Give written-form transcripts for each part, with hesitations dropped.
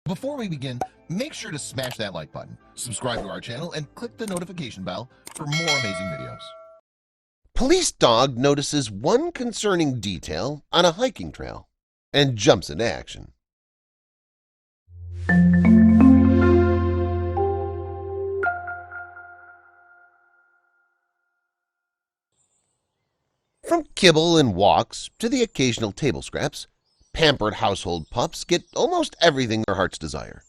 Before we begin, make sure to smash that like button, subscribe to our channel, and click the notification bell for more amazing videos. Police dog notices one concerning detail on a hiking trail and jumps into action. From kibble and walks to the occasional table scraps, pampered household pups get almost everything their hearts desire.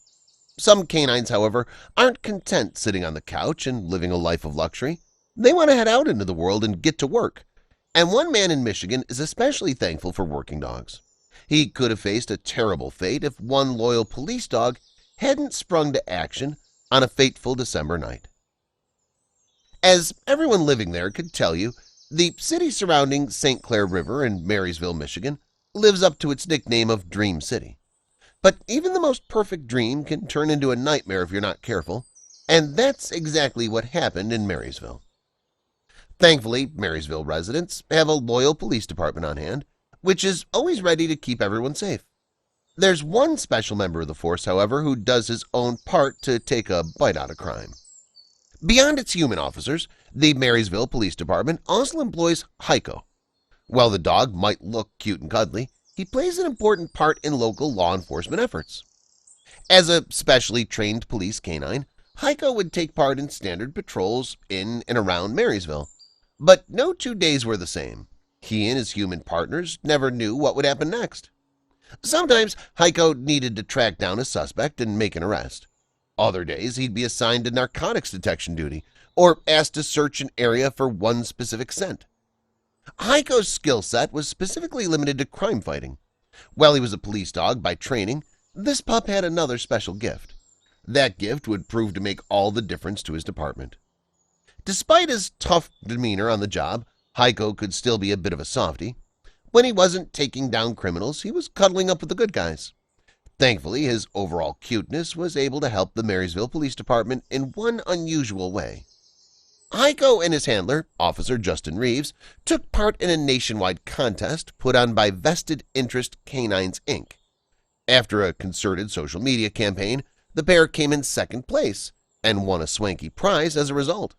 Some canines, however, aren't content sitting on the couch and living a life of luxury. They want to head out into the world and get to work. And one man in Michigan is especially thankful for working dogs. He could have faced a terrible fate if one loyal police dog hadn't sprung to action on a fateful December night. As everyone living there could tell you, the city surrounding St. Clair River in Marysville, Michigan, lives up to its nickname of Dream City. But even the most perfect dream can turn into a nightmare if you're not careful, and that's exactly what happened in Marysville. Thankfully, Marysville residents have a loyal police department on hand, which is always ready to keep everyone safe. There's one special member of the force, however, who does his own part to take a bite out of crime. Beyond its human officers, the Marysville Police Department also employs Heiko. While the dog might look cute and cuddly, he plays an important part in local law enforcement efforts. As a specially trained police canine, Heiko would take part in standard patrols in and around Marysville. But no 2 days were the same. He and his human partners never knew what would happen next. Sometimes Heiko needed to track down a suspect and make an arrest. Other days he'd be assigned to narcotics detection duty or asked to search an area for one specific scent. Heiko's skill set was specifically limited to crime fighting. While he was a police dog by training, this pup had another special gift. That gift would prove to make all the difference to his department. Despite his tough demeanor on the job, Heiko could still be a bit of a softie. When he wasn't taking down criminals, he was cuddling up with the good guys. Thankfully, his overall cuteness was able to help the Marysville Police Department in one unusual way. Heiko and his handler, Officer Justin Reeves, took part in a nationwide contest put on by Vested Interest Canines, Inc. After a concerted social media campaign, the pair came in second place and won a swanky prize as a result.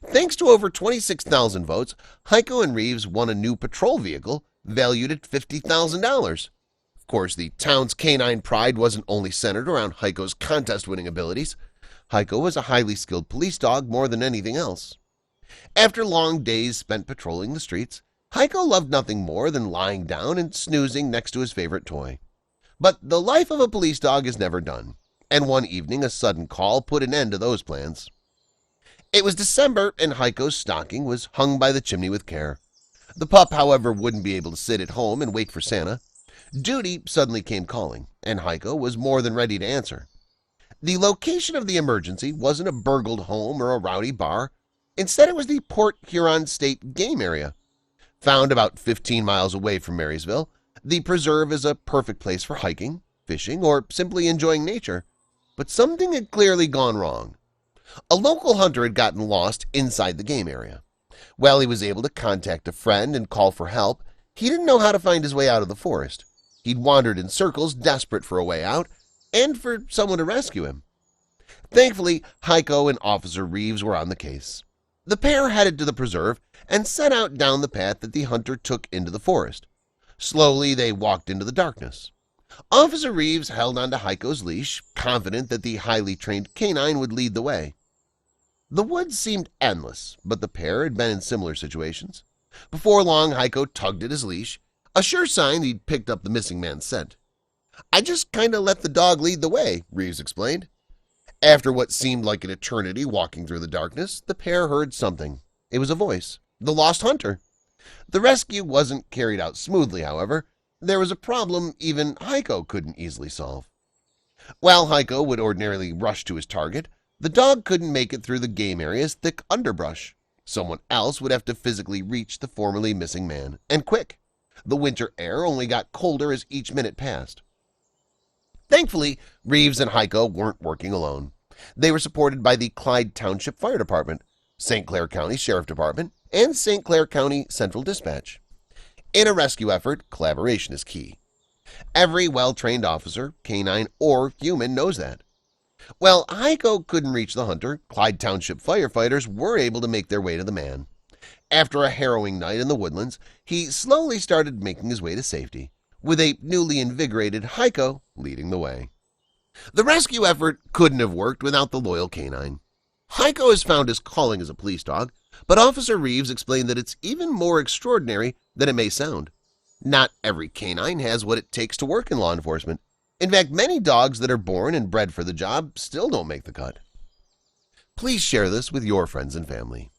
Thanks to over 26,000 votes, Heiko and Reeves won a new patrol vehicle valued at $50,000. Of course, the town's canine pride wasn't only centered around Heiko's contest-winning abilities. Heiko was a highly skilled police dog more than anything else. After long days spent patrolling the streets, Heiko loved nothing more than lying down and snoozing next to his favorite toy. But the life of a police dog is never done, and one evening a sudden call put an end to those plans. It was December, and Heiko's stocking was hung by the chimney with care. The pup, however, wouldn't be able to sit at home and wait for Santa. Duty suddenly came calling, and Heiko was more than ready to answer. The location of the emergency wasn't a burgled home or a rowdy bar. Instead, it was the Port Huron State Game Area. Found about 15 miles away from Marysville, the preserve is a perfect place for hiking, fishing, or simply enjoying nature. But something had clearly gone wrong. A local hunter had gotten lost inside the game area. While he was able to contact a friend and call for help, he didn't know how to find his way out of the forest. He'd wandered in circles, desperate for a way out, and for someone to rescue him. Thankfully, Heiko and Officer Reeves were on the case. The pair headed to the preserve and set out down the path that the hunter took into the forest. Slowly, they walked into the darkness. Officer Reeves held onto Heiko's leash, confident that the highly trained canine would lead the way. The woods seemed endless, but the pair had been in similar situations. Before long, Heiko tugged at his leash, a sure sign he'd picked up the missing man's scent. "I just kind of let the dog lead the way," Reeves explained. After what seemed like an eternity walking through the darkness, the pair heard something. It was a voice, the lost hunter. The rescue wasn't carried out smoothly, however. There was a problem even Heiko couldn't easily solve. While Heiko would ordinarily rush to his target, the dog couldn't make it through the game area's thick underbrush. Someone else would have to physically reach the formerly missing man, and quick. The winter air only got colder as each minute passed. Thankfully, Reeves and Heiko weren't working alone. They were supported by the Clyde Township Fire Department, St. Clair County Sheriff Department, and St. Clair County Central Dispatch. In a rescue effort, collaboration is key. Every well-trained officer, canine or human, knows that. While Heiko couldn't reach the hunter, Clyde Township firefighters were able to make their way to the man. After a harrowing night in the woodlands, he slowly started making his way to safety, with a newly invigorated Heiko leading the way. The rescue effort couldn't have worked without the loyal canine. Heiko has found his calling as a police dog, but Officer Reeves explained that it's even more extraordinary than it may sound. Not every canine has what it takes to work in law enforcement. In fact, many dogs that are born and bred for the job still don't make the cut. Please share this with your friends and family.